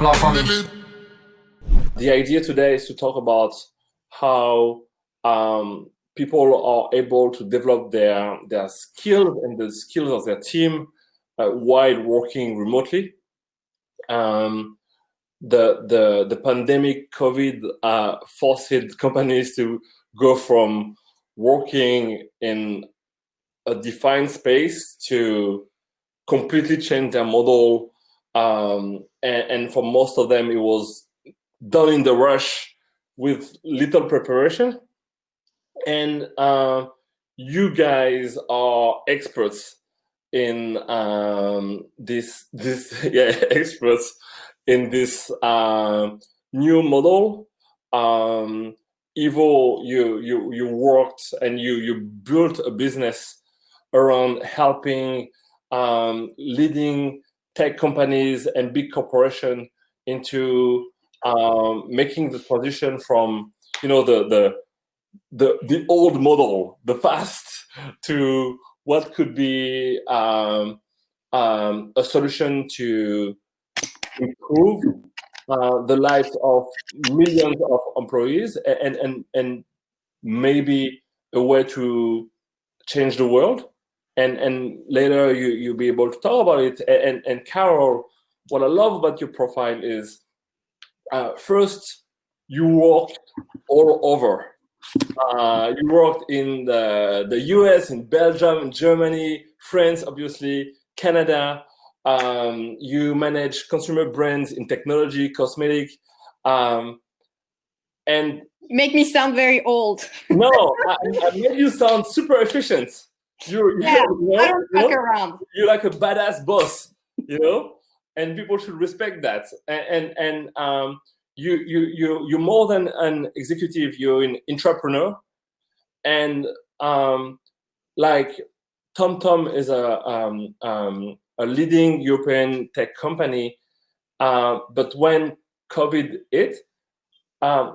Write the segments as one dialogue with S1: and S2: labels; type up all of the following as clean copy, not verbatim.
S1: la famille.
S2: The idea today is to talk about how people are able to develop their skills and the skills of their team while working remotely. The pandemic COVID forced companies to go from working in a defined space to completely change their model. And for most of them, it was done in the rush with little preparation. And you guys are experts in experts in this new model. Ivo, you worked and you built a business around helping leading tech companies and big corporations into making the transition from the old model, the past, to what could be a solution to improve the lives of millions of employees and maybe a way to change the world. And later you'll be able to talk about it. And Carole, what I love about your profile is first, you worked all over. You worked in the US, in Belgium, in Germany, France, obviously, Canada. You manage consumer brands in technology, cosmetic, and
S3: you make me sound very old.
S2: No, I made you sound super efficient.
S3: I don't fuck around.
S2: You're like a badass boss, and people should respect that. And you're more than an executive. You're an entrepreneur, and like TomTom is a leading European tech company, but when COVID hit,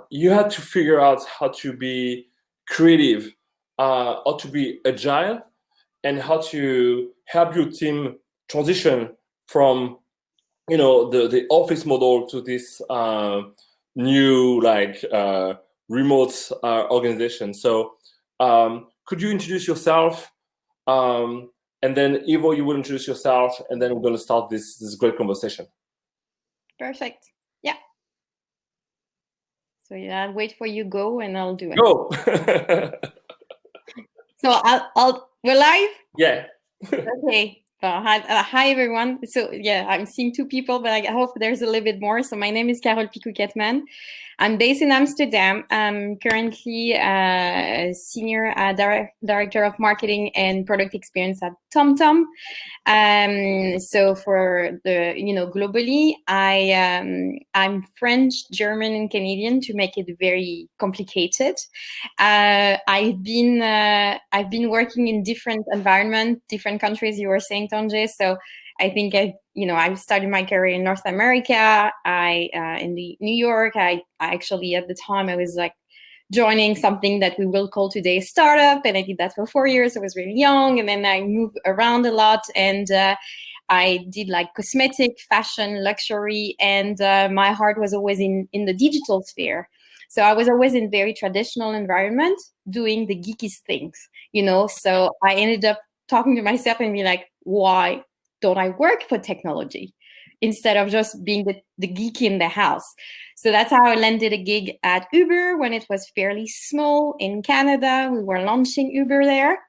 S2: you had to figure out how to be creative, how to be agile, and how to help your team transition from the office model to this new remote organization. So could you introduce yourself, and then Ivo, you will introduce yourself, and then we're going to start this great conversation.
S3: Perfect. Yeah. So I'll wait for you go, and I'll do it.
S2: Go.
S3: So we're live?
S2: Yeah.
S3: Okay. Hi everyone. So I'm seeing two people, but I hope there's a little bit more. So my name is Carole Picou-Katman. I'm based in Amsterdam. I'm currently a senior director of marketing and product experience at TomTom. So for the globally, I'm French, German, and Canadian to make it very complicated. I've been working in different environments, different countries. You were saying, Tonje. So I think I started my career in North America. In New York. I actually at the time I was like joining something that we will call today a startup, and I did that for 4 years. I was really young, and then I moved around a lot, and I did like cosmetic, fashion, luxury, and my heart was always in the digital sphere. So I was always in very traditional environment doing the geekiest things, So I ended up talking to myself and be like, why don't I work for technology instead of just being the geek in the house? So that's how I landed a gig at Uber when it was fairly small in Canada. We were launching Uber there.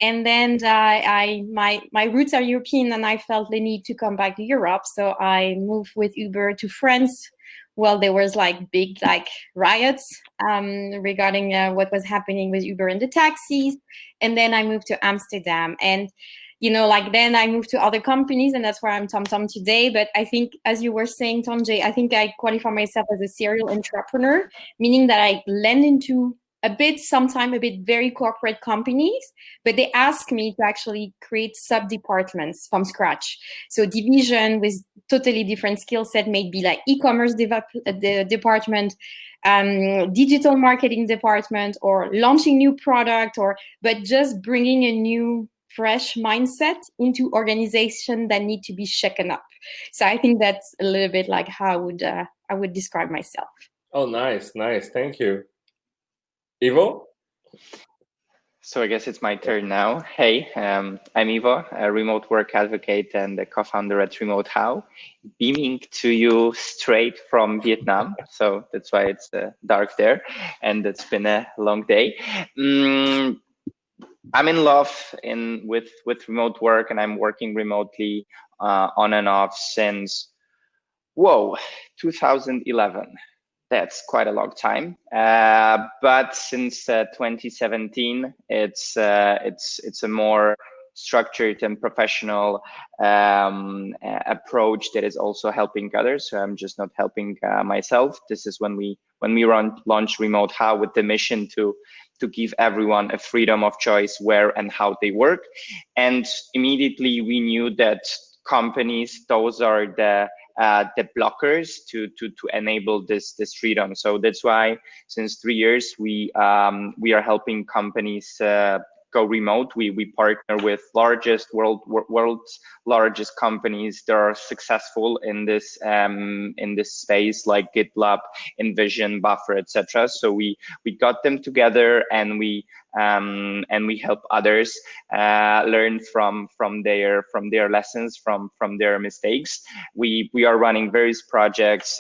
S3: And then my roots are European, and I felt the need to come back to Europe. So I moved with Uber to France. Well, there was big riots regarding what was happening with Uber and the taxis. And then I moved to Amsterdam. And then I moved to other companies, and that's where I'm TomTom today. But I think, as you were saying, Tonje, I think I qualify myself as a serial entrepreneur, meaning that I land into sometimes a bit very corporate companies, but they ask me to actually create sub-departments from scratch. So division with totally different skill set, maybe like e-commerce department, digital marketing department, or launching new product, but just bringing a new fresh mindset into organization that need to be shaken up. So I think that's a little bit like how I would describe myself.
S2: Oh, nice, nice. Thank you. Ivo?
S1: So I guess it's my turn now. Hey, I'm Ivo, a remote work advocate and the co-founder at Remote How, beaming to you straight from Vietnam. So that's why it's dark there, and it's been a long day. I'm in love with remote work, and I'm working remotely on and off since 2011. That's quite a long time, but since 2017, it's a more structured and professional approach that is also helping others. So I'm just not helping myself. This is when we launch Remote How with the mission to give everyone a freedom of choice where and how they work, and immediately we knew that companies, those are the blockers to enable this freedom. So that's why since 3 years we are helping companies go remote. We partner with world's largest companies that are successful in this space, like GitLab, InVision, Buffer, etc. So we got them together, and we help others learn from their lessons, from their mistakes. We are running various projects.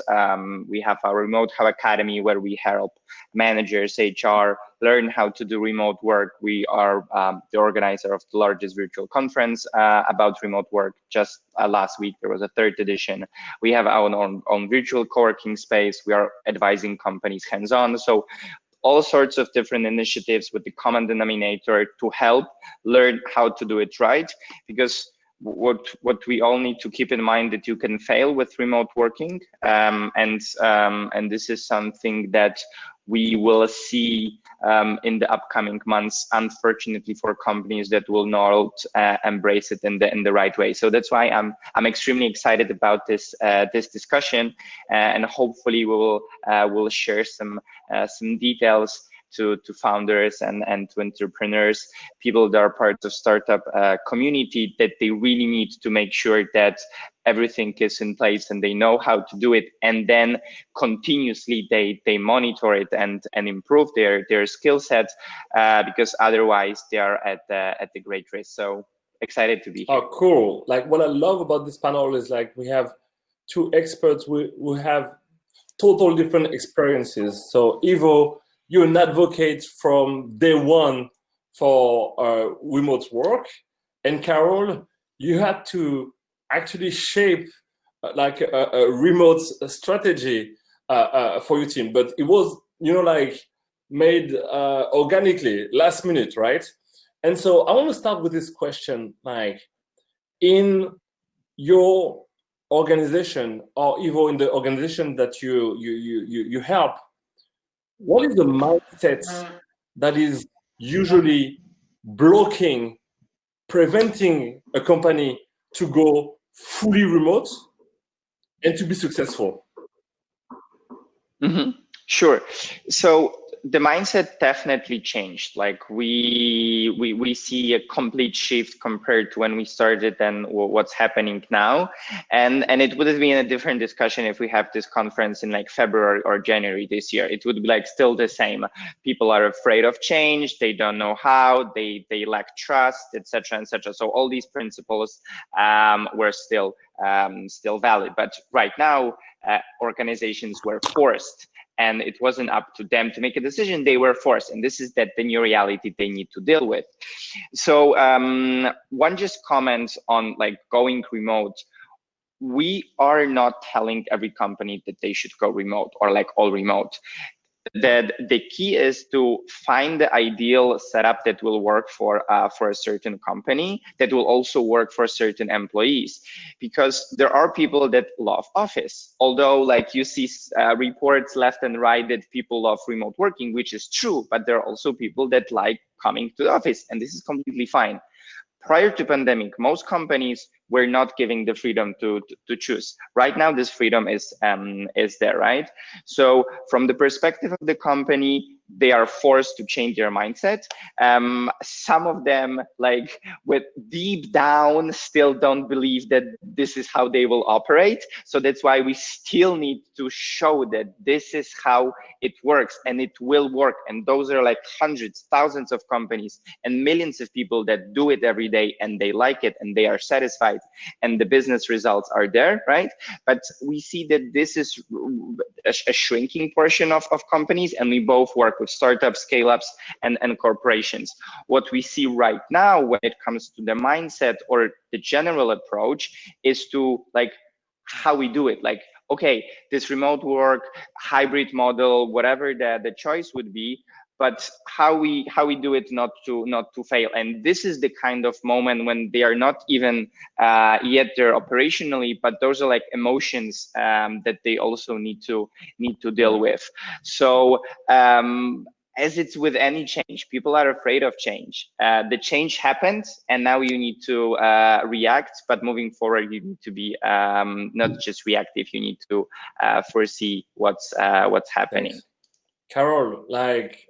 S1: We have our Remote How Academy, where we help managers, HR, learn how to do remote work. We are the organizer of the largest virtual conference about remote work. Just last week, there was a 3rd edition. We have our own virtual co-working space. We are advising companies hands-on. So all sorts of different initiatives with the common denominator to help learn how to do it right. Because what we all need to keep in mind that you can fail with remote working, and this is something that we will see in the upcoming months, unfortunately, for companies that will not embrace it in the right way. So that's why I'm extremely excited about this discussion, and hopefully we'll share some details to founders and to entrepreneurs, people that are part of startup community, that they really need to make sure that everything is in place and they know how to do it, and then continuously they monitor it and improve their skill set, because otherwise they are at the great risk. So excited to be here.
S2: Oh, cool. Like, what I love about this panel is, like, we have 2 experts who have total different experiences. So Ivo, you're an advocate from day one for remote work, and Carole, you had to actually shape like a remote strategy for your team, but it was, like, made organically, last minute, right? And so I want to start with this question, like, in your organization, or Ivo, in the organization that you help, what is the mindset that is usually blocking, preventing a company to go fully remote and to be successful?
S1: Mm-hmm. Sure. So the mindset definitely changed. Like we see a complete shift compared to when we started and what's happening now. And it would have been a different discussion if we have this conference in like February or January this year. It would be like still the same. People are afraid of change. They don't know how. They lack trust, etc., etc. So all these principles were still valid. But right now, organizations were forced. And it wasn't up to them to make a decision. They were forced, and this is the new reality they need to deal with. So one just comment on like going remote. We are not telling every company that they should go remote or like all remote. The key is to find the ideal setup that will work for a certain company, that will also work for certain employees, because there are people that love office. Although like you see reports left and right that people love remote working, which is true, but there are also people that like coming to the office, and this is completely fine. Prior to pandemic, most companies were not giving the freedom to choose. Right now, this freedom is there, right? So from the perspective of the company, they are forced to change their mindset. Some of them, like, with deep down, still don't believe that this is how they will operate. So that's why we still need to show that this is how it works, and it will work. And those are like hundreds, thousands of companies and millions of people that do it every day, and they like it, and they are satisfied, and the business results are there, right? But we see that this is a shrinking portion of companies, and we both work with startups, scale-ups, and corporations. What we see right now when it comes to the mindset or the general approach is to, like, how we do it. Like, okay, this remote work, hybrid model, whatever the choice would be, but how we do it not to fail. And this is the kind of moment when they are not even yet there operationally, but those are like emotions that they also need to deal with. So as it's with any change, people are afraid of change. The change happened, and now you need to react. But moving forward, you need to be not just reactive. You need to foresee what's happening.
S2: Thanks. Carole, like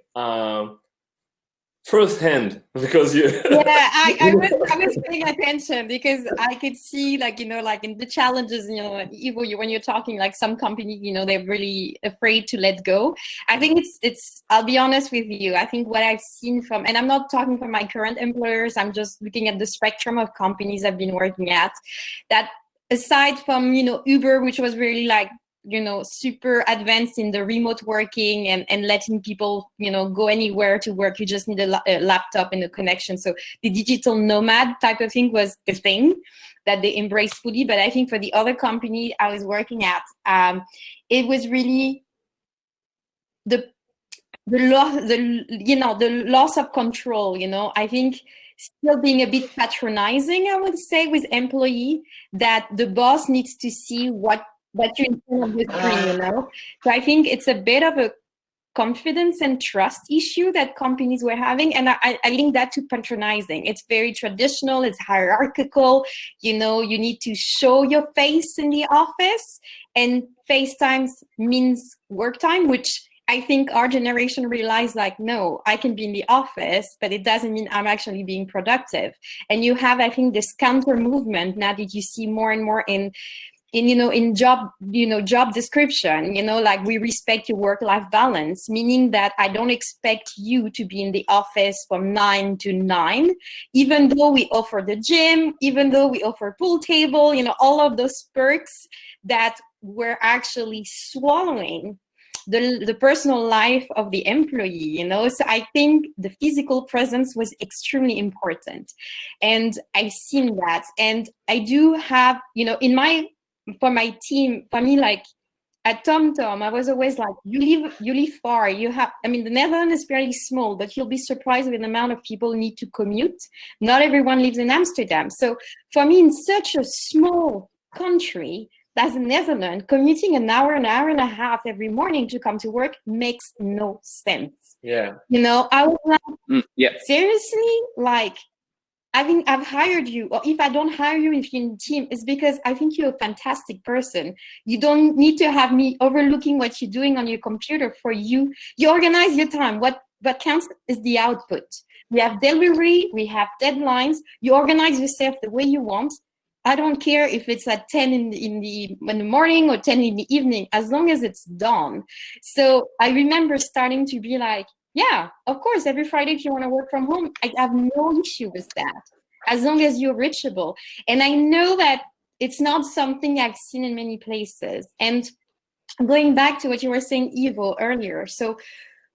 S2: firsthand, because you
S3: yeah, I was paying attention because I could see, like, you know, like in the challenges, you know, Ivo, when you're talking, like some company, you know, they're really afraid to let go. I think it's I'll be honest with you, I think what I've seen from, and I'm not talking from my current employers, I'm just looking at the spectrum of companies I've been working at, that aside from, you know, Uber, which was really like, you know, super advanced in the remote working and letting people, you know, go anywhere to work. You just need a laptop and a connection. So the digital nomad type of thing was the thing that they embraced fully. But I think for the other company I was working at, it was really the loss of control. You know, I think still being a bit patronizing, I would say, with employee, that the boss needs to see what you're in front of the screen, you know? So I think it's a bit of a confidence and trust issue that companies were having. And I link that to patronizing. It's very traditional, it's hierarchical. You know, you need to show your face in the office, and FaceTime means work time, which I think our generation realized, like, no, I can be in the office, but it doesn't mean I'm actually being productive. And you have, I think, this counter movement now that you see more and more in job description, you know, like, we respect your work-life balance, meaning that I don't expect you to be in the office from 9 to 9, even though we offer the gym, even though we offer pool table, you know, all of those perks that were actually swallowing the personal life of the employee, you know. So I think the physical presence was extremely important, and I've seen that. And I do have, you know, for my team, for me, like at TomTom, I was always like, you live far. You have, I mean, the Netherlands is fairly small, but you'll be surprised with the amount of people who need to commute. Not everyone lives in Amsterdam. So for me, in such a small country as the Netherlands, commuting an hour and a half every morning to come to work makes no sense.
S2: Yeah.
S3: You know, I was like,
S1: yeah.
S3: Seriously? Like, I think I've hired you, or if I don't hire you if you're in the team, it's because I think you're a fantastic person. You don't need to have me overlooking what you're doing on your computer for you. You organize your time. What counts is the output. We have delivery, we have deadlines. You organize yourself the way you want. I don't care if it's at 10 in the morning or 10 in the evening, as long as it's done. So I remember starting to be like, yeah, of course, every Friday, if you want to work from home, I have no issue with that, as long as you're reachable. And I know that it's not something I've seen in many places. And going back to what you were saying, Ivo, earlier. So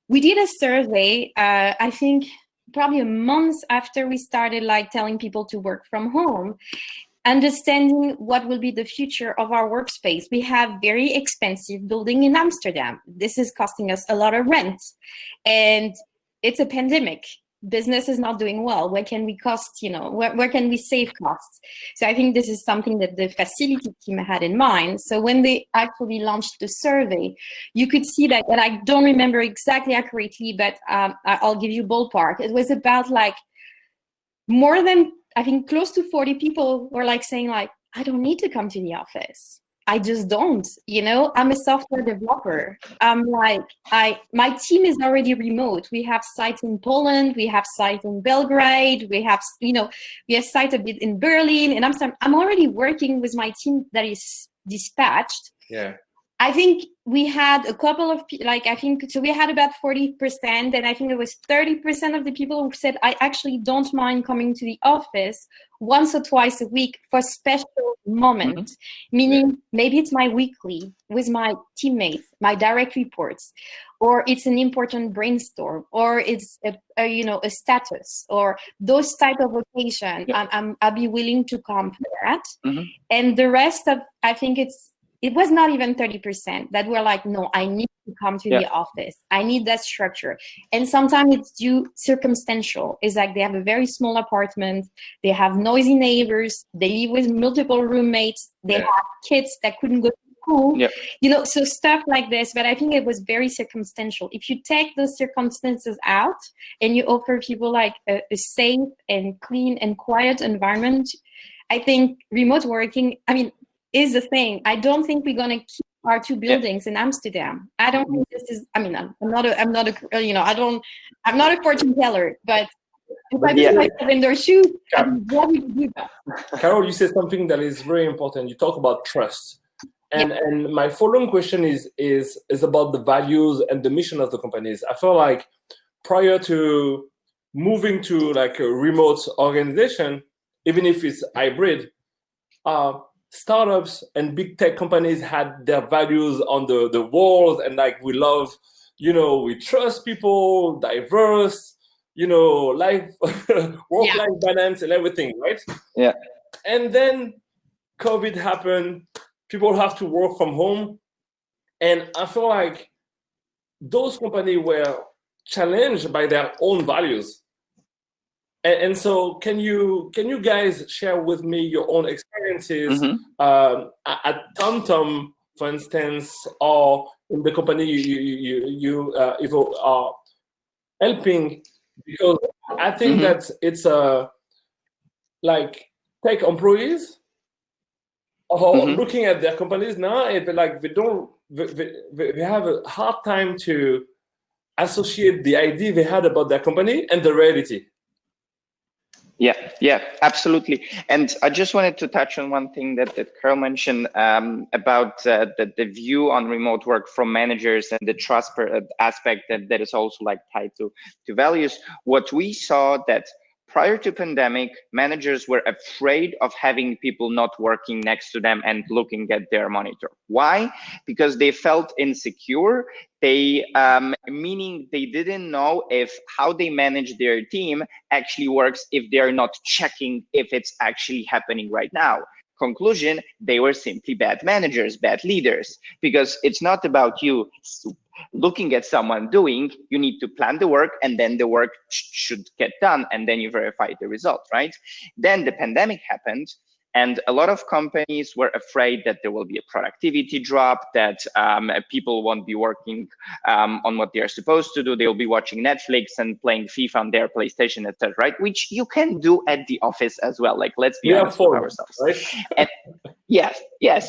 S3: we did a survey, I think probably a month after we started, like, telling people to work from home, understanding what will be the future of our workspace. We have very expensive building in Amsterdam. This is costing us a lot of rent. And it's a pandemic. Business is not doing well. Where can we cost, you know, where can we save costs? So I think this is something that the facility team had in mind. So when they actually launched the survey, you could see that, and I don't remember exactly accurately, but I'll give you ballpark. It was about like more than, I think, close to 40 people were like saying, like, I don't need to come to the office. I just don't, you know, I'm a software developer. I'm like, my team is already remote. We have sites in Poland, we have sites in Belgrade, we have, you know, we have sites a bit in Berlin and Amsterdam. I'm already working with my team that is dispatched.
S2: Yeah.
S3: I think we had a couple of, like, I think, so we had about 40%, and I think it was 30% of the people who said, I actually don't mind coming to the office once or twice a week for special moments, meaning maybe it's my weekly with my teammates, my direct reports, or it's an important brainstorm, or it's a you know, a status, or those type of occasion. I'll be willing to come for that. And the rest of, I think it was not even 30% that were like, no, I need to come to the office. I need that structure. And sometimes it's due circumstantial. It's like they have a very small apartment. They have noisy neighbors. They live with multiple roommates. They have kids that couldn't go to school. You know, so stuff like this. But I think it was very circumstantial. If you take those circumstances out and you offer people like a safe and clean and quiet environment, I think remote working, I mean, is the thing. I don't think we're gonna keep our two buildings in Amsterdam. I don't think this is. I mean, I'm not a you know, I'm not a fortune teller, but if I put myself in their shoes, I'm happy to do that.
S2: Carole, you said something that is very important. You talk about trust, and my following question is about the values and the mission of the companies. I feel like prior to moving to like a remote organization, even if it's hybrid, startups and big tech companies had their values on the walls, and like, we love, you know, we trust people, diverse, you know, life, work-life balance and everything, right? And then COVID happened, people have to work from home, and I feel like those companies were challenged by their own values. And so can you guys share with me your own experiences at TomTom, for instance, or in the company you are helping? Because I think that it's like tech employees are looking at their companies now, and like they have a hard time to associate the idea they had about their company and the reality.
S1: Yeah, absolutely. And I just wanted to touch on one thing that Carole mentioned about the view on remote work from managers and the trust aspect that is also like tied to values. What we saw that prior to pandemic, managers were afraid of having people not working next to them and looking at their monitor. Why? Because they felt insecure. They meaning they didn't know if how they manage their team actually works if they're not checking if it's actually happening right now. Conclusion, they were simply bad managers, bad leaders, because it's not about you looking at someone doing, you need to plan the work, and then the work should get done, and then you verify the result, right? Then the pandemic happened, and a lot of companies were afraid that there will be a productivity drop, that people won't be working on what they're supposed to do. They'll be watching Netflix and playing FIFA on their PlayStation, etc., right? Which you can do at the office as well. Like, let's be honest with ourselves. Right? And yes,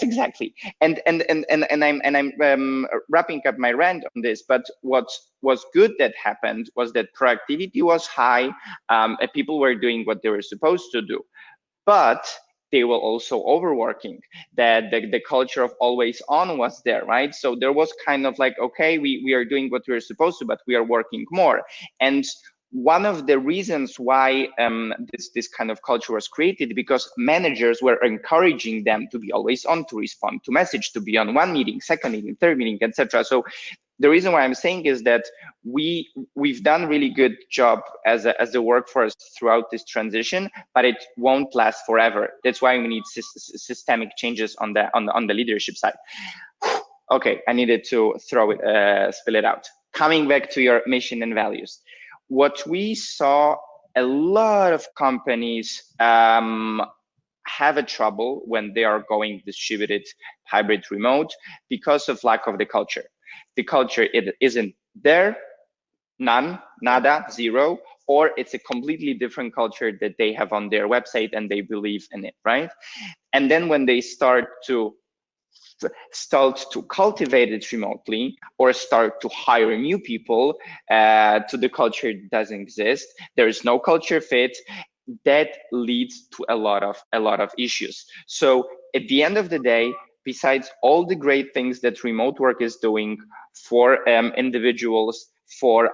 S1: exactly. And I'm wrapping up my rant on this. But what was good that happened was that productivity was high. People were doing what they were supposed to do, but they were also overworking. That the culture of always on was there, right? So there was kind of like, okay, we are doing what we're supposed to, but we are working more. And one of the reasons why this kind of culture was created, because managers were encouraging them to be always on, to respond to message, to be on one meeting, second meeting, third meeting, etc. So the reason why I'm saying is that we've done really good job as a workforce throughout this transition, but it won't last forever. That's why we need systemic changes on the leadership side. Okay, I needed to spill it out. Coming back to your mission and values, what we saw, a lot of companies have a trouble when they are going distributed, hybrid, remote, because of lack of the culture. The culture, it isn't there, none, nada, zero, or it's a completely different culture that they have on their website and they believe in it, right? And then when they start to start to cultivate it remotely or start to hire new people to the culture that doesn't exist. There is no culture fit. That leads to a lot of issues. So at the end of the day, besides all the great things that remote work is doing for individuals, for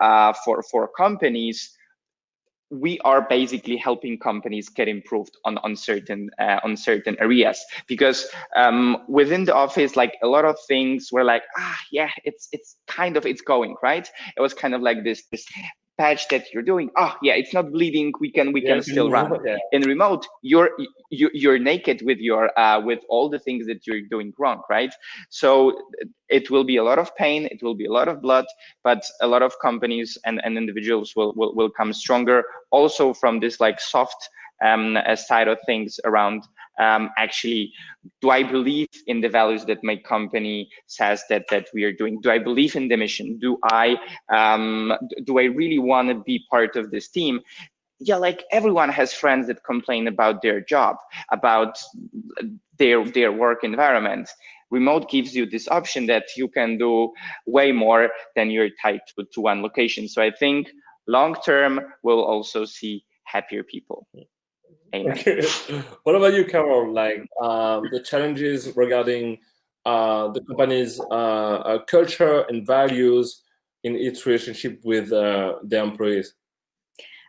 S1: companies, we are basically helping companies get improved on certain areas, because within the office, like a lot of things were like, yeah, it's going right. It was kind of like this patch that you're doing. Yeah, it's not bleeding. We can still run.
S2: Yeah.
S1: In remote, you're naked with your with all the things that you're doing wrong, right? So it will be a lot of pain. It will be a lot of blood, but a lot of companies and individuals will come stronger. Also from this like soft side of things around actually, do I believe in the values that my company says that we are doing? Do I believe in the mission? Do I really want to be part of this team? Yeah, like everyone has friends that complain about their job, about their work environment. Remote gives you this option that you can do way more than you're tied to one location. So I think long term we'll also see happier people. Amen.
S2: Okay. What about you, Carole? Like the challenges regarding the company's culture and values in its relationship with the employees?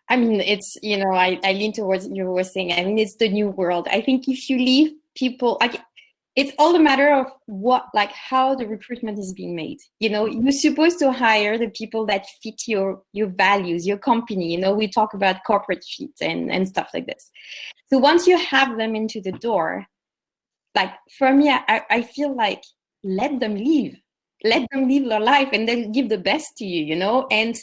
S3: I mean, it's, I lean towards what you were saying. I mean, it's the new world. I think if you leave people, like, it's all a matter of how the recruitment is being made. You're supposed to hire the people that fit your values, your company. We talk about corporate fit and stuff like this. So once you have them into the door, like for me, I feel like let them live their life, and they'll give the best to you, and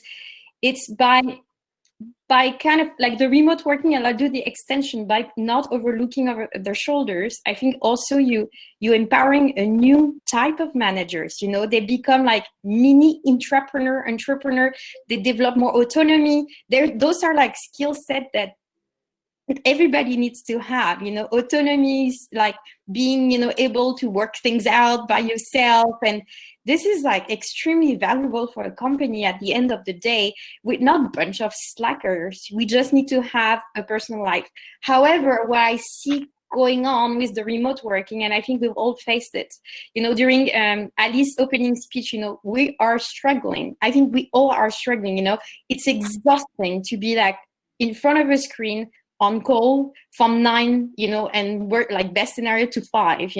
S3: it's by kind of like the remote working, and I'll do the extension by not overlooking over their shoulders. I think also you empowering a new type of managers. They become like mini entrepreneur. They develop more autonomy. Those are like skill set that everybody needs to have. Autonomy is like being able to work things out by yourself, and this is like extremely valuable for a company at the end of the day. We're not a bunch of slackers. We just need to have a personal life. However, what I see going on with the remote working, and I think we've all faced it, during Alice's opening speech, we are struggling. I think we all are struggling. It's exhausting to be like in front of a screen on call from 9, and work like best scenario to 5,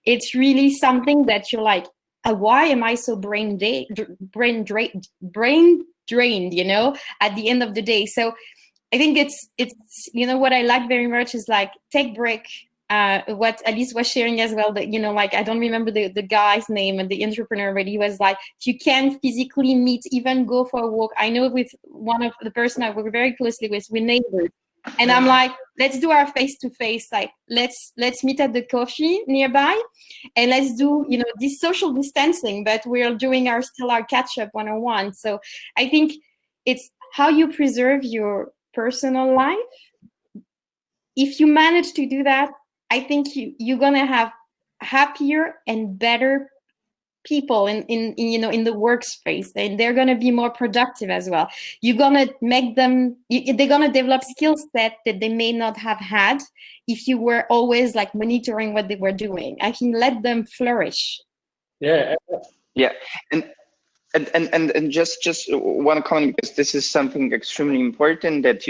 S3: It's really something that you're like, why am I so brain drained, at the end of the day? So I think it's what I like very much is like take break. What Alice was sharing as well, that like I don't remember the guy's name and the entrepreneur, but he was like, if you can physically meet, even go for a walk. I know with one of the person I work very closely with, we're neighbors. And I'm like, let's do our face-to-face, like let's meet at the coffee nearby, and let's do this social distancing, but we're doing still our catch-up one-on-one. So I think it's how you preserve your personal life. If you manage to do that, I think you're gonna have happier and better people in the workspace, and they're going to be more productive as well. You're going to make them, they're going to develop skill set that they may not have had if you were always like monitoring what they were doing. I can let them flourish.
S2: Yeah.
S1: And just one comment, because this is something extremely important that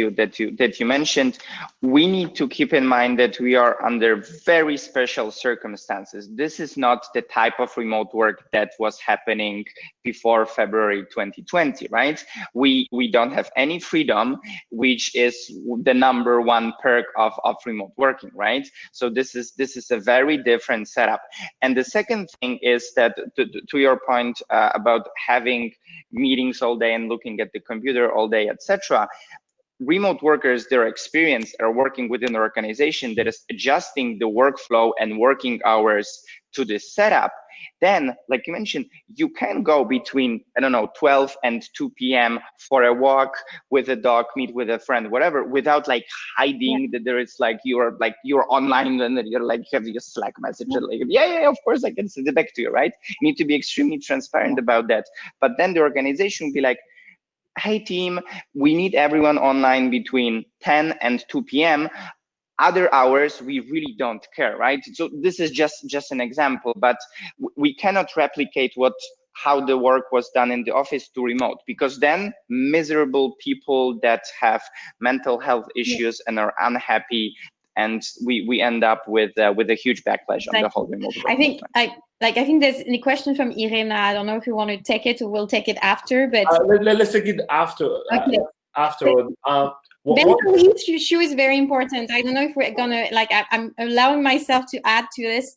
S1: you mentioned. We need to keep in mind that we are under very special circumstances. This is not the type of remote work that was happening before February 2020, right? We don't have any freedom, which is the #1 perk of remote working, right? So this is a very different setup. And the second thing is that to your point about having meetings all day and looking at the computer all day, etc. Remote workers, their experience are working within an organization that is adjusting the workflow and working hours to this setup. then, like you mentioned, you can go between, I don't know, 12 and 2 p.m. for a walk with a dog, meet with a friend, whatever, without like hiding that there is like you're online and then you're like you have your Slack message and like yeah, of course I can send it back to you, right? You need to be extremely transparent about that. But then the organization will be like, hey team, we need everyone online between 10 and 2 p.m. Other hours we really don't care, right? So this is just an example, but we cannot replicate how the work was done in the office to remote, because then miserable people that have mental health issues and are unhappy, and we end up with a huge backlash on the whole remote work.
S3: I think there's a question from Irena. I don't know if you want to take it or we'll take it after, but
S2: let's take it after.
S3: Okay.
S2: Afterward.
S3: Mental health issue is very important. I don't know if we're gonna I'm allowing myself to add to this.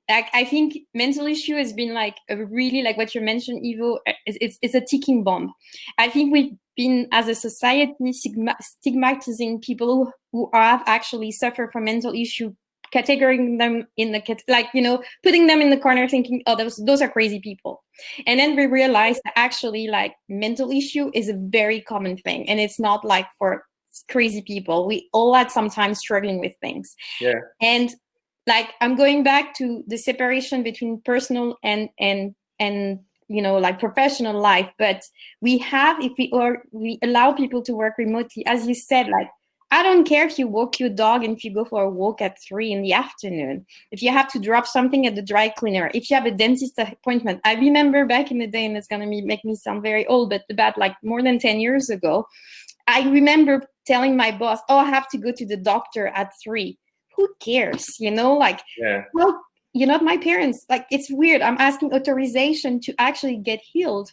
S3: Like, I think mental issue has been like a really, like what you mentioned, Ivo, it's a ticking bomb. I think we've been, as a society, stigmatizing people who have actually suffered from mental issue, categorizing them in the, putting them in the corner thinking, oh, those are crazy people. And then we realized that actually like mental issue is a very common thing. And it's not like for crazy people. We all at some time struggling with things.
S2: Yeah.
S3: And like, I'm going back to the separation between personal and like professional life. But if we allow people to work remotely, as you said, like, I don't care if you walk your dog and if you go for a walk at 3 in the afternoon, if you have to drop something at the dry cleaner, if you have a dentist appointment. I remember back in the day, and it's going to make me sound very old, but about like more than 10 years ago, I remember telling my boss, oh, I have to go to the doctor at 3. Who cares?
S2: Yeah.
S3: Well, you're not my parents. Like, it's weird. I'm asking authorization to actually get healed.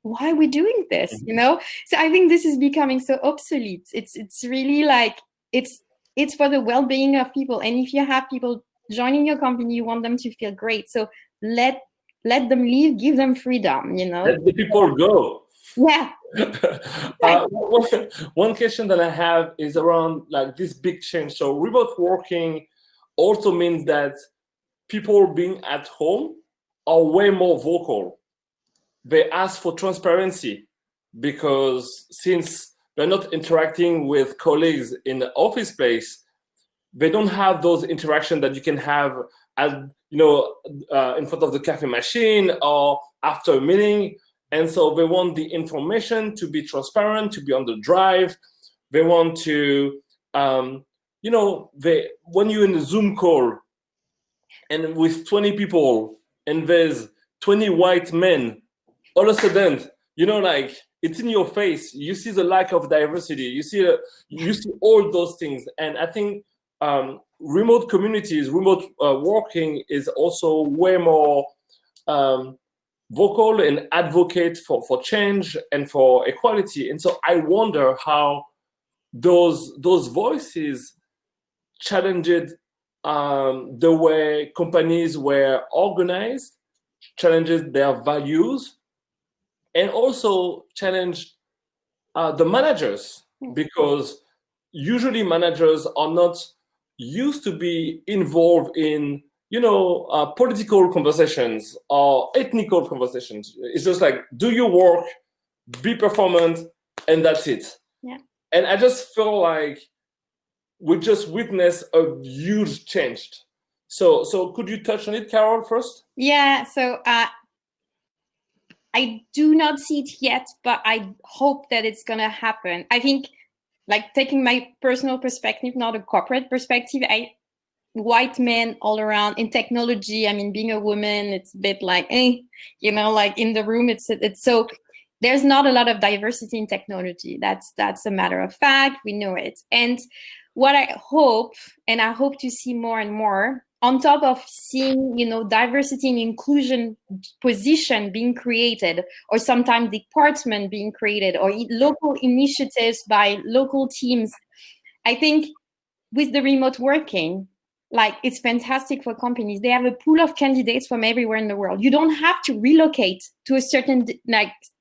S3: Why are we doing this? So I think this is becoming so obsolete. It's really like it's for the well-being of people. And if you have people joining your company, you want them to feel great. So let them leave, give them freedom.
S2: Let the people go.
S3: Yeah.
S2: One question that I have is around like this big change. So remote working also means that people being at home are way more vocal. They ask for transparency, because since they're not interacting with colleagues in the office space, they don't have those interactions that you can have in front of the cafe machine or after a meeting. And so they want the information to be transparent, to be on the drive. They want to, when you're in a Zoom call and with 20 people and there's 20 white men, all of a sudden, it's in your face. You see the lack of diversity. You see all those things. And I think remote communities, remote working is also way more vocal and advocate for change and for equality. And so I wonder how those voices challenged the way companies were organized, challenges their values, and also challenged the managers, because usually managers are not used to be involved in political conversations or ethnical conversations. It's just like, do your work, be performant, and that's it.
S3: Yeah.
S2: And I just feel like we just witnessed a huge change. So could you touch on it, Carole, first?
S3: Yeah. So I do not see it yet, but I hope that it's gonna happen. I think, like, taking my personal perspective, not a corporate perspective, white men all around in technology. I mean, being a woman, it's a bit like, like in the room, it's so there's not a lot of diversity in technology. That's a matter of fact. We know it. And what I hope to see more and more, on top of seeing, diversity and inclusion position being created, or sometimes department being created, or local initiatives by local teams, I think with the remote working, like, it's fantastic for companies. They have a pool of candidates from everywhere in the world. You don't have to relocate to a certain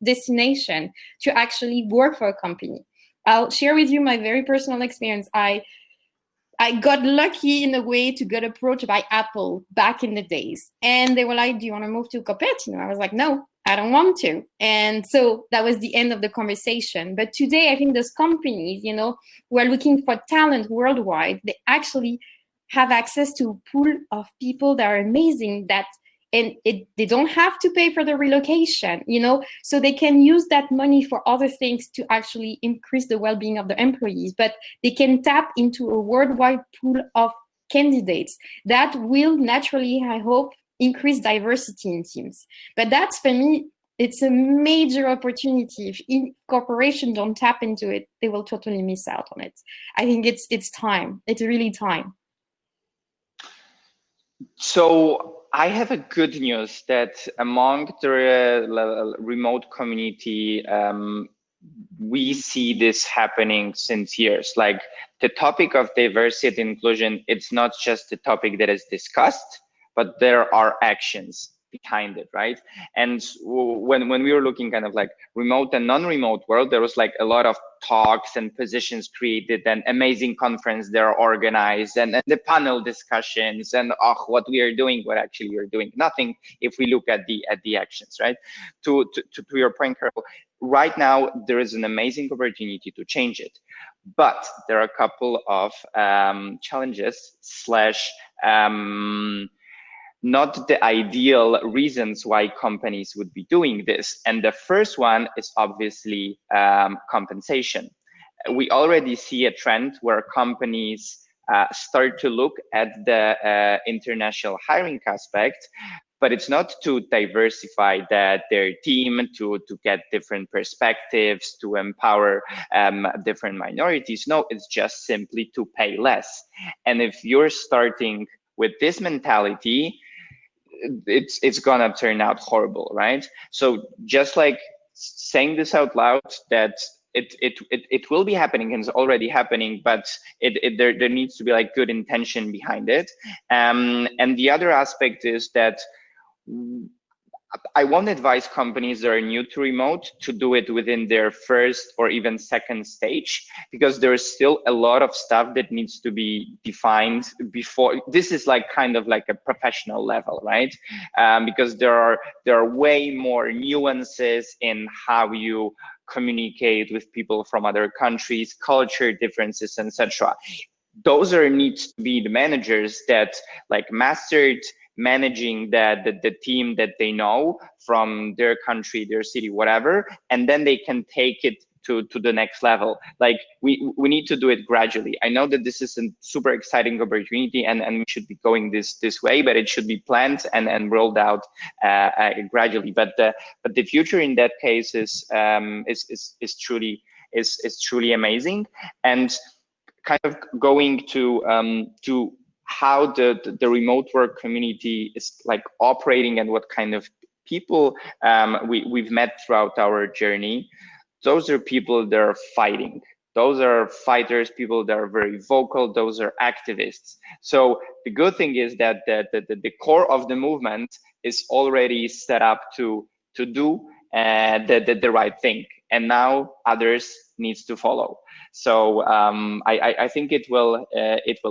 S3: destination to actually work for a company. I'll share with you my very personal experience. I I got lucky in a way to get approached by Apple back in the days. And they were like, do you want to move to Cupertino? I was like, no, I don't want to. And so that was the end of the conversation. But today, I think those companies, you know, who are looking for talent worldwide, they actually have access to a pool of people that are amazing, that and they don't have to pay for the relocation, you know, so they can use that money for other things to actually increase the well-being of the employees, but they can tap into a worldwide pool of candidates that will naturally, I hope, increase diversity in teams. But that's, for me, it's a major opportunity. If corporations don't tap into it, they will totally miss out on it. I think it's time. It's really time.
S1: So I have a good news that among the remote community, we see this happening since years. Like the topic of diversity and inclusion, it's not just a topic that is discussed, but there are actions behind it, right? And when we were looking kind of like remote and non-remote world, there was like a lot of talks and positions created and amazing conference they are organized and the panel discussions and what we are doing, what actually we're doing nothing if we look at the actions, right? To your point, Carole, right now there is an amazing opportunity to change it, but there are a couple of challenges slash not the ideal reasons why companies would be doing this. And the first one is obviously compensation. We already see a trend where companies start to look at the international hiring aspect, but it's not to diversify their team, to get different perspectives, to empower different minorities. No, it's just simply to pay less. And if you're starting with this mentality, it's gonna turn out horrible, right? So just like saying this out loud, that it will be happening and it's already happening, but there needs to be like good intention behind it. And the other aspect is that I won't advise companies that are new to remote to do it within their first or even second stage, because there's still a lot of stuff that needs to be defined before. This is like kind of like a professional level, right? Because there are way more nuances in how you communicate with people from other countries, culture differences, etc. Those needs to be the managers that like mastered managing the team that they know from their country, their city, whatever, and then they can take it to the next level. Like we need to do it gradually. I know that this is a super exciting opportunity and we should be going this way, but it should be planned and rolled out gradually. But the future in that case is truly amazing. And kind of going to how the remote work community is like operating and what kind of people we've met throughout our journey. Those are people that are fighting. Those are fighters, people that are very vocal. Those are activists. So the good thing is that the core of the movement is already set up to do the right thing, and now others needs to follow. So I think it will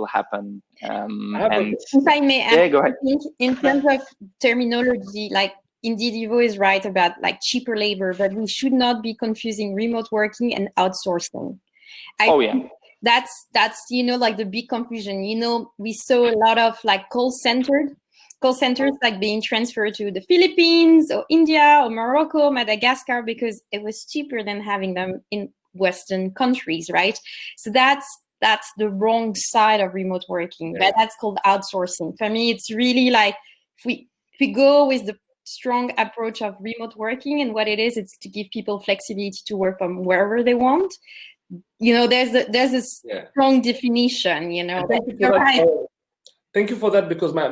S1: happen. And
S3: if I may add,
S1: yeah, go ahead.
S3: I think in terms of terminology, like indeed Ivo is right about like cheaper labor, but we should not be confusing remote working and outsourcing. That's you know, like the big confusion. You know, we saw a lot of like call centers like being transferred to the Philippines or India or Morocco, Madagascar, because it was cheaper than having them in Western countries, right? So that's the wrong side of remote working. Yeah. But that's called outsourcing. For me, it's really like if we go with the strong approach of remote working, and what it is, it's to give people flexibility to work from wherever they want. You know, there's a strong definition. You know,
S2: Thank you for that, because my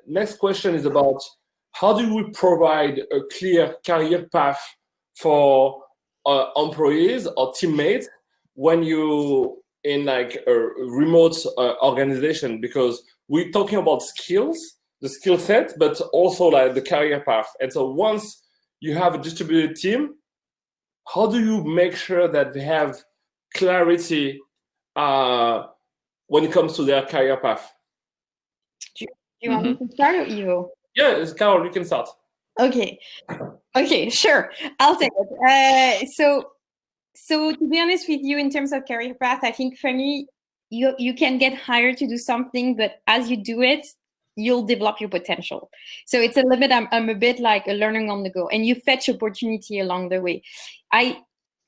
S2: next question is about how do we provide a clear career path for employees or teammates when you in like a remote organization, because we're talking about skills, the skill set, but also like the career path. And so once you have a distributed team, how do you make sure that they have clarity when it comes to their career path?
S3: Do you want me to start, or Ivo?
S2: Yeah, it's Carole, you can start.
S3: Okay, sure, I'll take it. So to be honest with you, in terms of career path, I think for me, you can get hired to do something, but as you do it, you'll develop your potential. So it's a little bit, I'm a bit like a learning on the go, and you fetch opportunity along the way.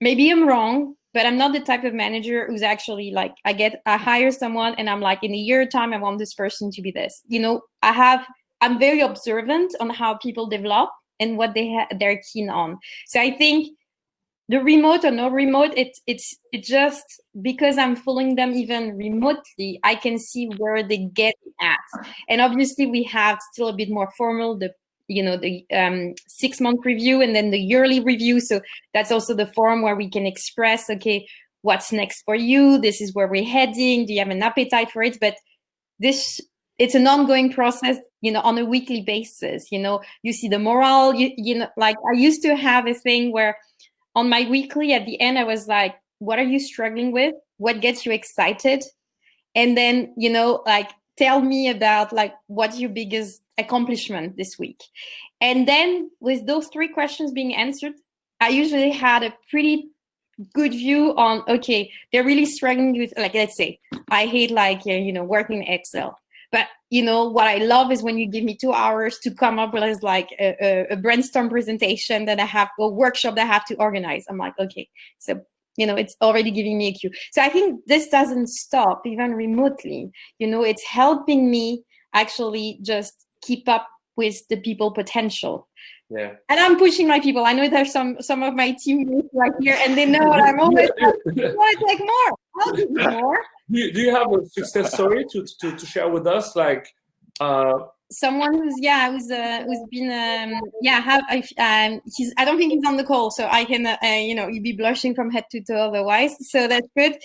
S3: Maybe I'm wrong, but I'm not the type of manager who's actually like, I hire someone and I'm like, in a year time, I want this person to be this. You know, I'm very observant on how people develop and what they're keen on. So I think the remote or no remote, it's just because I'm following them even remotely, I can see where they get at. And obviously we have still a bit more formal, the 6-month review and then the yearly review. So that's also the forum where we can express, okay, what's next for you? This is where we're heading. Do you have an appetite for it? But it's an ongoing process, on a weekly basis. You see the morale, like I used to have a thing where on my weekly, at the end, I was like, what are you struggling with? What gets you excited? And then, like, tell me about like, what's your biggest accomplishment this week? And then with those 3 questions being answered, I usually had a pretty good view on, okay, they're really struggling with, like, let's say, I hate like, working in Excel. But what I love is when you give me 2 hours to come up with like a brainstorm presentation that I have, a workshop that I have to organize. I'm like, okay, so it's already giving me a cue. So I think this doesn't stop even remotely. It's helping me actually just keep up with the people potential.
S2: Yeah.
S3: And I'm pushing my people. I know there's some of my teammates right here, and they know I'm always like, I want to take more. I'll give you more.
S2: Do you have a success story to share with us? Like
S3: someone who's been I don't think he's on the call, so I can you'd be blushing from head to toe otherwise, so that's good.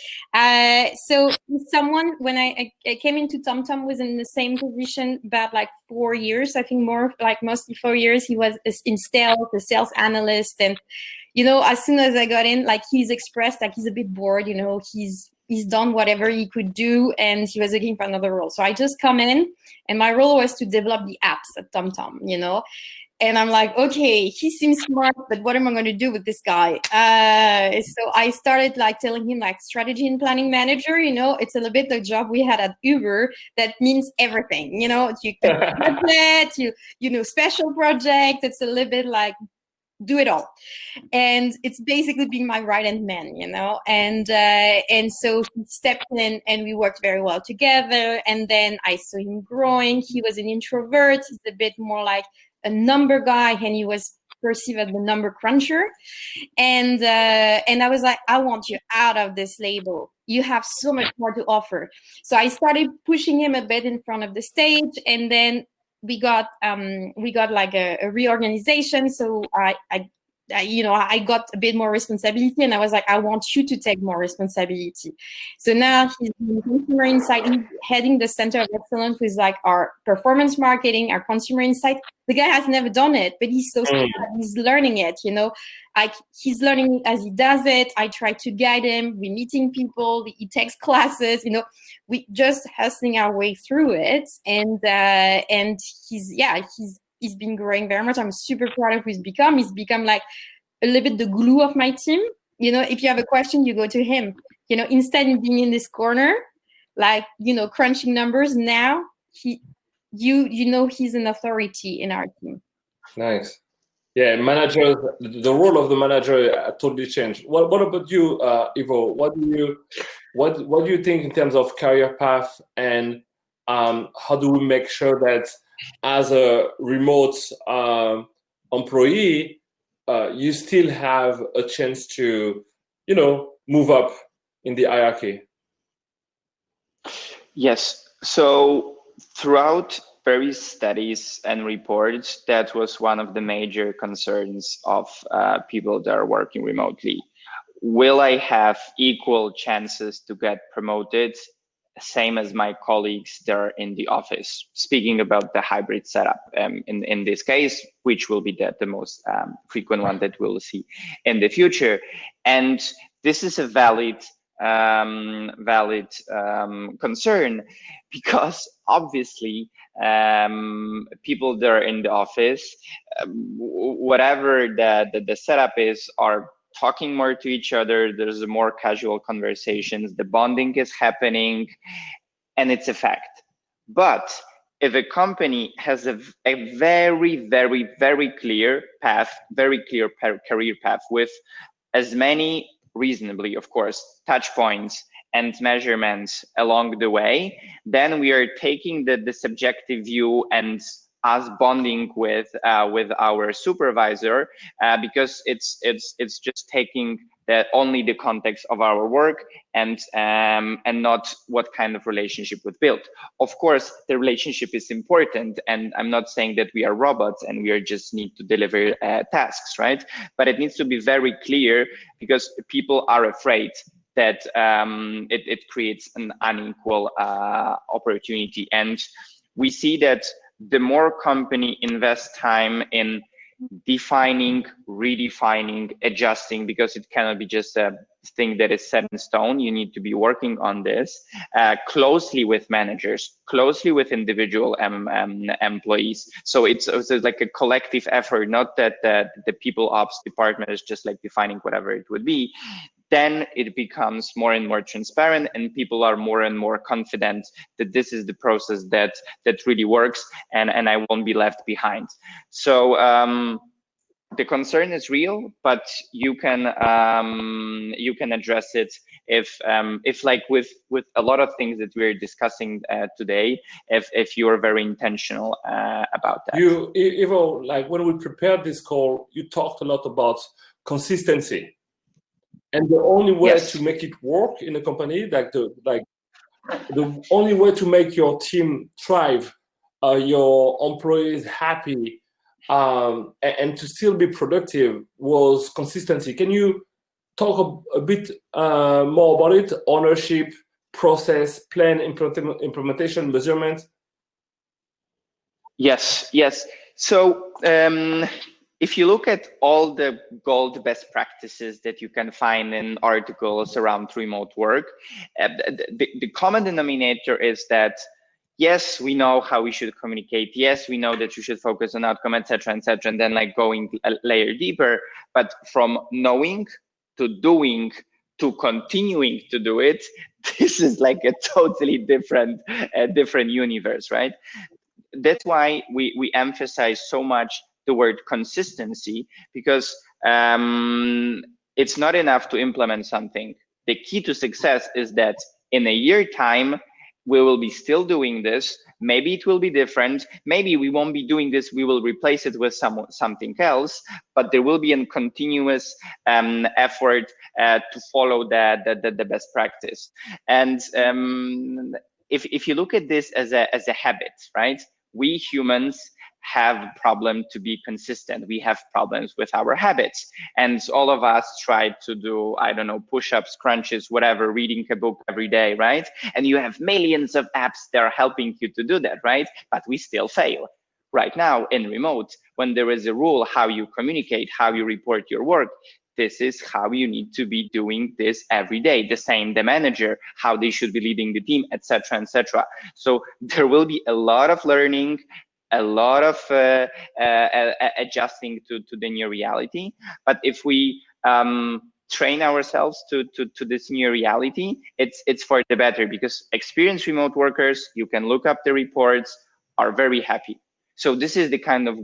S3: So someone, when I came into TomTom, was in the same position about like 4 years, I think, more like mostly 4 years. He was in sales, a sales analyst, and as soon as I got in, like, he's expressed like he's a bit bored. He's done whatever he could do, and he was looking for another role. So I just come in, and my role was to develop the apps at TomTom, And I'm like, okay, he seems smart, but what am I going to do with this guy? So I started like telling him like strategy and planning manager, it's a little bit the job we had at Uber that means everything, you can budget, special project. It's a little bit like, do it all. And it's basically being my right-hand man, and so he stepped in and we worked very well together. And then I saw him growing. He was an introvert. He's a bit more like a number guy, and he was perceived as the number cruncher. And I was like, I want you out of this label. You have so much more to offer. So I started pushing him a bit in front of the stage, and then we got like a reorganization. So I got a bit more responsibility, and I was like, I want you to take more responsibility. So now he's in consumer insight, he's heading the center of excellence with like our performance marketing, our consumer insight. The guy has never done it, but he's so smart. He's learning it, like he's learning as he does it. I try to guide him. We're meeting people. He takes classes, we just hustling our way through it. And he's been growing very much. I'm super proud of who he's become. He's become like a little bit the glue of my team. If you have a question, you go to him. Instead of being in this corner, like, crunching numbers, now he's an authority in our team.
S2: Nice. Yeah, managers, the role of the manager totally changed. What about you, Ivo? What do you think in terms of career path, and how do we make sure that as a remote employee, you still have a chance to, move up in the hierarchy?
S1: Yes. So throughout various studies and reports, that was one of the major concerns of people that are working remotely. Will I have equal chances to get promoted, same as my colleagues that are in the office? Speaking about the hybrid setup in this case, which will be the most frequent one that we'll see in the future. And this is a valid valid concern, because obviously people that are in the office, whatever the setup is, are talking more to each other. There's more casual conversations, the bonding is happening, and it's a fact. But if a company has a very, very, very clear path, very clear career path with as many, reasonably, of course, touch points and measurements along the way, then we are taking the subjective view and us bonding with our supervisor, because it's just taking only the context of our work, and not what kind of relationship we've built. Of course, the relationship is important, and I'm not saying that we are robots and we just need to deliver tasks, right? But it needs to be very clear, because people are afraid that it creates an unequal opportunity. And we see that the more company invest time in defining, redefining, adjusting, because it cannot be just a thing that is set in stone. You need to be working on this closely with managers, closely with individual employees. So it's like a collective effort, not that the people ops department is just like defining whatever it would be. Then it becomes more and more transparent, and people are more and more confident that this is the process that really works, and I won't be left behind. So the concern is real, but you can address it if like with a lot of things that we're discussing today, if you are very intentional about that.
S2: Ivo, like when we prepared this call, you talked a lot about consistency. And the only way to make it work in a company, the only way to make your team thrive, your employees happy, and to still be productive, was consistency. Can you talk a bit more about it? Ownership, process, plan, implementation, measurement.
S1: Yes. So if you look at all the gold best practices that you can find in articles around remote work, the common denominator is that, yes, we know how we should communicate. Yes, we know that you should focus on outcome, etc., and then like going a layer deeper. But from knowing to doing to continuing to do it, this is like a totally different universe, right? That's why we emphasize so much the word consistency, because it's not enough to implement something. The key to success is that in a year time, we will be still doing this. Maybe it will be different. Maybe we won't be doing this. We will replace it with something else, but there will be a continuous effort to follow the best practice. And if you look at this as a habit, right? We humans have a problem to be consistent. We have problems with our habits, and all of us try to do, I don't know, push-ups, crunches, whatever, reading a book every day, right? And you have millions of apps that are helping you to do that, right? But we still fail. Right now in remote, when there is a rule how you communicate, how you report your work, this is how you need to be doing this every day. The same, the manager, how they should be leading the team, etc., etc. So there will be a lot of learning, a lot of adjusting to the new reality. But if we train ourselves to this new reality, it's for the better, because experienced remote workers, you can look up the reports, are very happy. So this is the kind of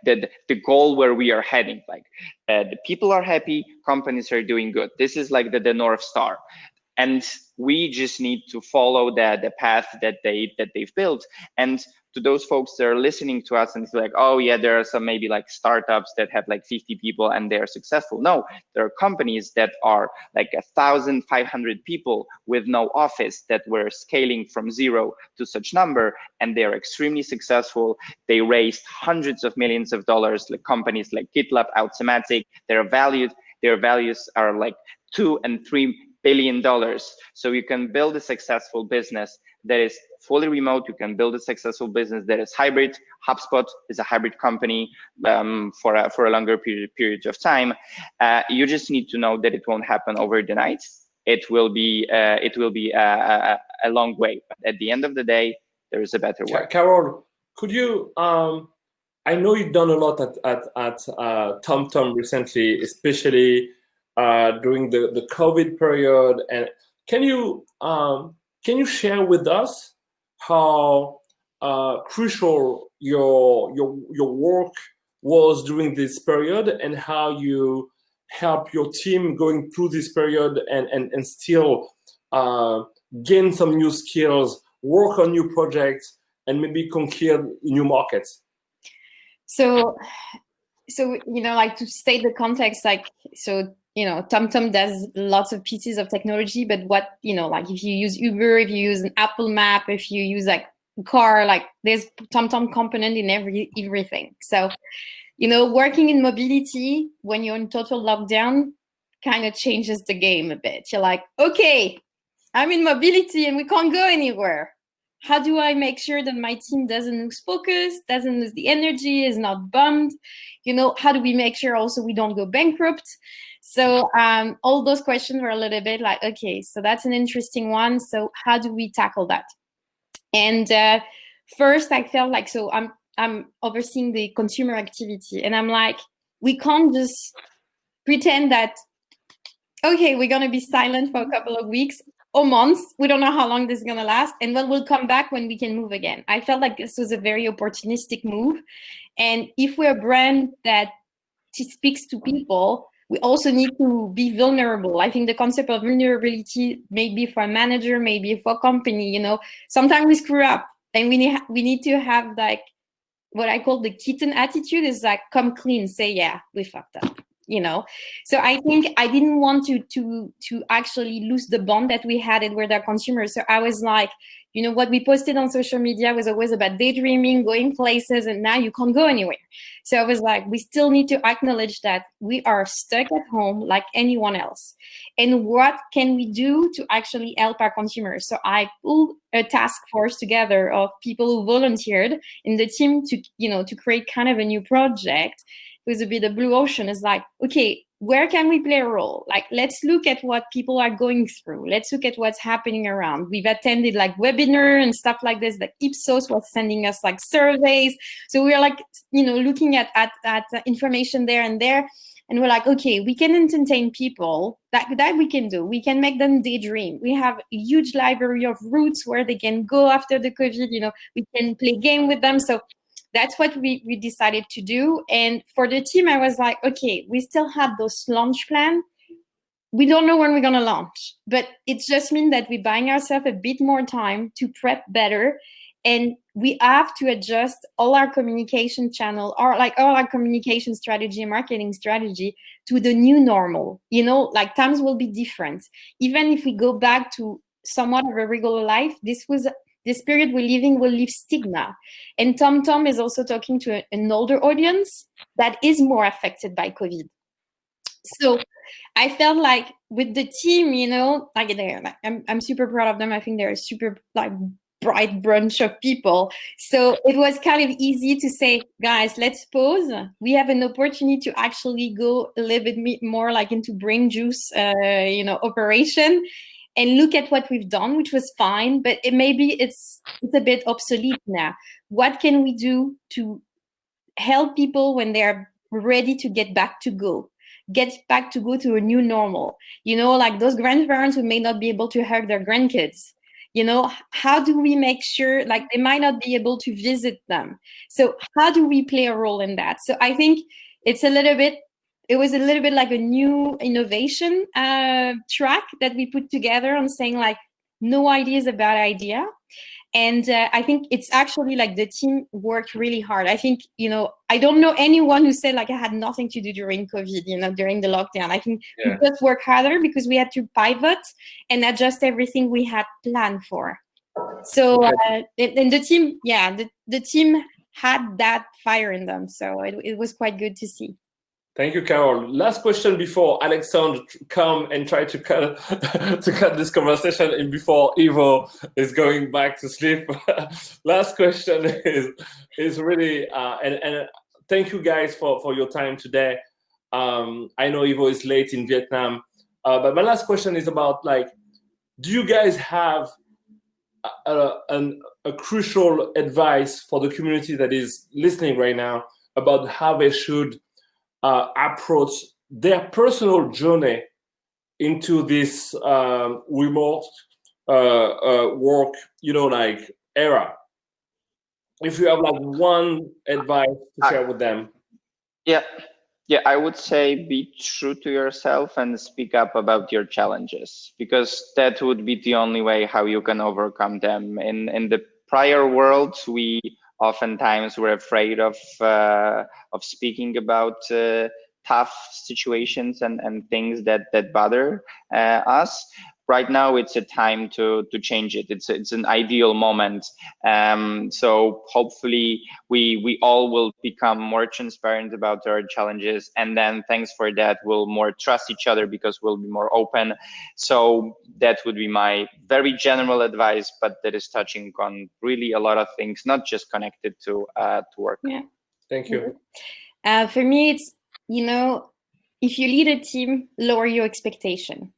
S1: the goal where we are heading. Like the people are happy, companies are doing good. This is like the North Star. And we just need to follow the path that they've built. And to those folks that are listening to us and feel like, oh yeah, there are some maybe like startups that have like 50 people and they're successful. No, there are companies that are like 1,500 people with no office that were scaling from 0 to such number, and they're extremely successful. They raised hundreds of millions of dollars, like companies like GitLab, Automatic. Their values are like $2 and $3 billion. So you can build a successful business that is fully remote. You can build a successful business that is hybrid. HubSpot is a hybrid company for a longer period of time. You just need to know that it won't happen over the night. it will be a long way. But at the end of the day, there is a better way.
S2: Carole, could you? I know you've done a lot at TomTom recently, especially during the COVID period. And can you share with us how crucial your work was during this period, and how you help your team going through this period and still gain some new skills, work on new projects, and maybe conquer new markets?
S3: So like, to state the context, like, so TomTom does lots of pieces of technology, but what, like, if you use Uber, if you use an Apple Map, if you use like a car, like, there's TomTom component in everything. So working in mobility when you're in total lockdown kind of changes the game a bit. You're like, okay, I'm in mobility and we can't go anywhere. How do I make sure that my team doesn't lose focus, doesn't lose the energy, is not bummed? How do we make sure also we don't go bankrupt? So all those questions were a little bit like, okay, so that's an interesting one. So how do we tackle that? And first I felt like, so I'm overseeing the consumer activity, and I'm like, we can't just pretend that, okay, we're going to be silent for a couple of weeks or months. We don't know how long this is going to last. And then we'll come back when we can move again. I felt like this was a very opportunistic move. And if we're a brand that speaks to people, we also need to be vulnerable. I think the concept of vulnerability, maybe for a manager, maybe for a company, sometimes we screw up, and we need to have like what I call the kitten attitude, is like, come clean, say, yeah, we fucked up. So I think I didn't want to actually lose the bond that we had with our consumers. So I was like, what we posted on social media was always about daydreaming, going places, and now you can't go anywhere. So I was like, we still need to acknowledge that we are stuck at home like anyone else. And what can we do to actually help our consumers? So I pulled a task force together of people who volunteered in the team to create kind of a new project. It was a bit of blue ocean. It's like, okay, where can we play a role? Like, let's look at what people are going through. Let's look at what's happening around. We've attended like webinar and stuff like this. Like Ipsos was sending us like surveys. So we are like, looking at information there and there. And we're like, okay, we can entertain people. That we can do. We can make them daydream. We have a huge library of routes where they can go after the COVID. We can play game with them. So that's what we decided to do. And for the team, I was like, okay, we still have those launch plan. We don't know when we're going to launch, but it just means that we're buying ourselves a bit more time to prep better. And we have to adjust all our communication channel, or like all our communication strategy and marketing strategy to the new normal. Like times will be different. Even if we go back to somewhat of a regular life, this period we're living will leave stigma. And TomTom is also talking to an older audience that is more affected by COVID. So I felt like with the team, I'm super proud of them. I think they're a super bright bunch of people. So it was kind of easy to say, guys, let's pause. We have an opportunity to actually go a little bit more like into brain juice, operation, and look at what we've done, which was fine, but maybe it's a bit obsolete now. What can we do to help people when they're ready to get back to go to a new normal? Like those grandparents who may not be able to hug their grandkids. How do we make sure, like, they might not be able to visit them? So how do we play a role in that? So I think it was a little bit like a new innovation track that we put together on saying like, no idea is a bad idea. And I think it's actually like the team worked really hard. I think, I don't know anyone who said like I had nothing to do during COVID, during the lockdown. I think we just worked harder because we had to pivot and adjust everything we had planned for. So and the team, the team had that fire in them. So it was quite good to see.
S2: Thank you, Carole. Last question before Alexandre come and try to cut this conversation and before Ivo is going back to sleep. Last question is really and thank you guys for your time today. I know Ivo is late in Vietnam. But my last question is about, like, do you guys have a crucial advice for the community that is listening right now about how they should approach their personal journey into this remote work, like era? If you have like one advice to share with them.
S1: Yeah, I would say be true to yourself and speak up about your challenges, because that would be the only way how you can overcome them. In the prior world, we oftentimes were afraid of speaking about tough situations and things that bother us. Right now, it's a time to change it. It's an ideal moment. So hopefully we all will become more transparent about our challenges, and then thanks for that, we'll more trust each other because we'll be more open. So that would be my very general advice, but that is touching on really a lot of things, not just connected to work.
S3: Yeah.
S2: Thank you.
S3: For me, it's, if you lead a team, lower your expectation.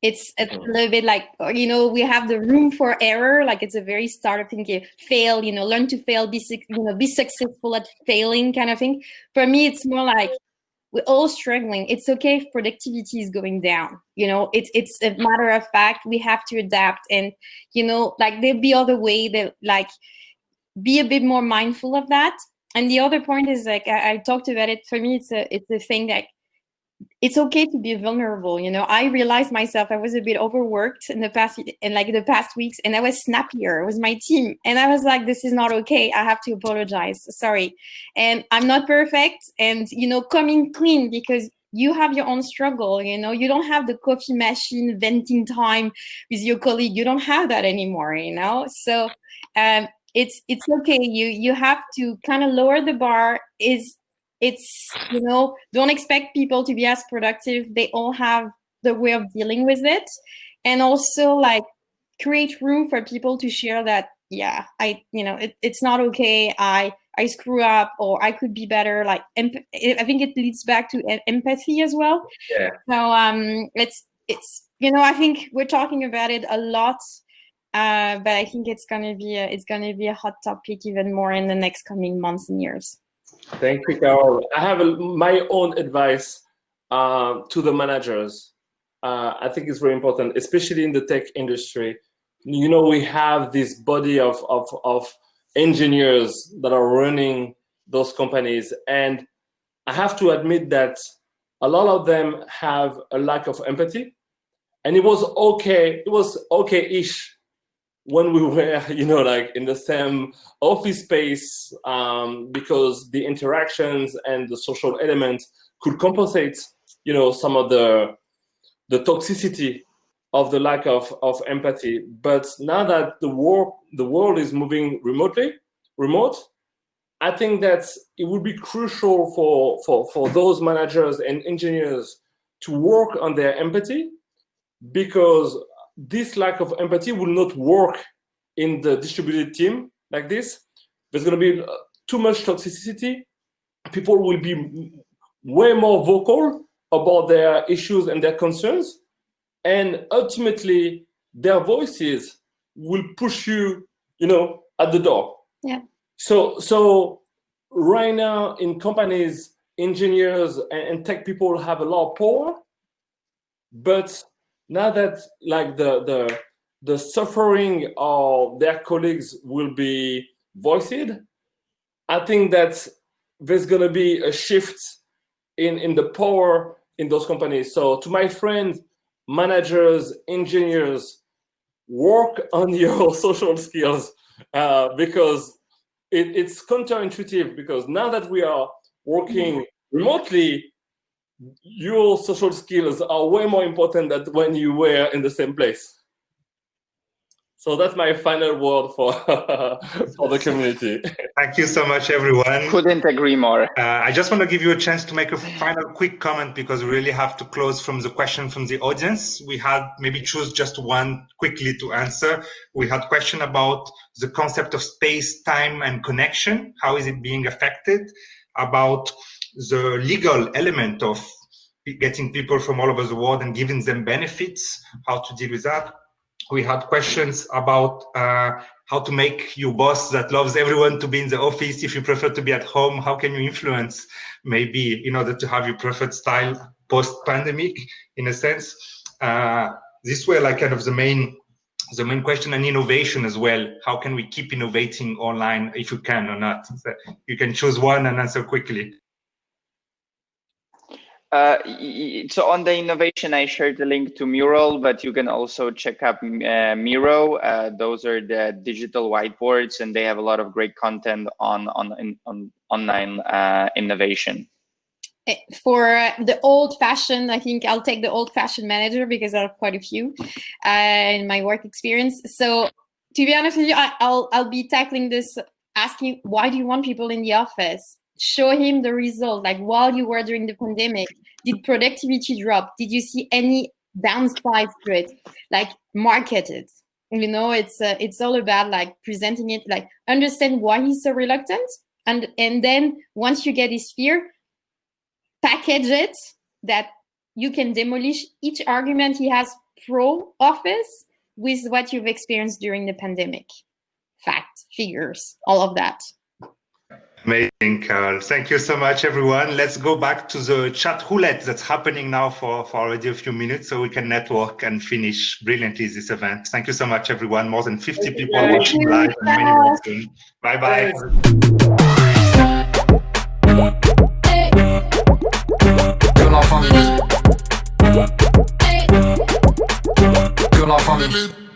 S3: It's a little bit like, we have the room for error. Like, it's a very startup thing. Fail, learn to fail, be successful at failing kind of thing. For me, it's more like we're all struggling. It's okay if productivity is going down. It's a matter of fact. We have to adapt, and like, there'll be other way that, like, be a bit more mindful of that. And the other point is, like, I talked about it. For me, it's a thing that it's okay to be vulnerable. I realized myself, I was a bit overworked in the past weeks, and I was snappier with my team. And I was like, this is not okay. I have to apologize. Sorry. And I'm not perfect. And, coming clean, because you have your own struggle. You don't have the coffee machine venting time with your colleague. You don't have that anymore, So it's okay. You have to kind of lower the bar. Don't expect people to be as productive. They all have the way of dealing with it. And also, like, create room for people to share that, it's not okay. I screw up, or I could be better. Like, I think it leads back to empathy as well.
S2: Yeah.
S3: So I think we're talking about it a lot, but I think it's gonna be a hot topic even more in the next coming months and years.
S2: Thank you, Carole. I have my own advice to the managers. I think it's very important, especially in the tech industry. We have this body of engineers that are running those companies, and I have to admit that a lot of them have a lack of empathy. And it was okay-ish when we were, like, in the same office space, because the interactions and the social element could compensate, some of the toxicity of the lack of empathy. But now that the world is moving remote, I think that it would be crucial for those managers and engineers to work on their empathy, because this lack of empathy will not work in the distributed team like this. There's going to be too much toxicity. People will be way more vocal about their issues and their concerns. And ultimately, their voices will push you, at the door.
S3: Yeah.
S2: So right now in companies, engineers and tech people have a lot of power, but now that, like, the suffering of their colleagues will be voiced, I think that there's going to be a shift in the power in those companies. So to my friends, managers, engineers, work on your social skills, because it's counterintuitive, because now that we are working remotely, your social skills are way more important than when you were in the same place. So that's my final word for the community.
S4: Thank you so much, everyone.
S1: Couldn't agree more.
S4: I just want to give you a chance to make a final quick comment, because we really have to close from the question from the audience. We had maybe choose just one quickly to answer. We had a question about the concept of space, time, and connection. How is it being affected? About the legal element of getting people from all over the world and giving them benefits, how to deal with that. We had questions about how to make your boss that loves everyone to be in the office. If you prefer to be at home, how can you influence maybe in order to have your preferred style post-pandemic, in a sense? These were like kind of the main question, and innovation as well. How can we keep innovating online, if you can or not? So you can choose one and answer quickly.
S1: So on the innovation, I shared the link to Mural, but you can also check out Miro. Those are the digital whiteboards, and they have a lot of great content on online innovation.
S3: For the old-fashioned, I think I'll take the old-fashioned manager because I have quite a few in my work experience. So to be honest with you, I'll be tackling this, asking, why do you want people in the office? Show him the result. Like, while you were during the pandemic, did productivity drop? Did you see any downside to it? Like, market it. You know, it's all about like presenting it, like understand why he's so reluctant, and then once you get his fear, package it that you can demolish each argument he has pro office with what you've experienced during the pandemic. Facts, figures, all of that.
S4: Amazing, Carole. Thank you so much, everyone. Let's go back to the chat roulette that's happening now for already a few minutes, so we can network and finish brilliantly this event. Thank you so much, everyone. More than 50 people watching live and many more soon. Bye-bye. Que la famille.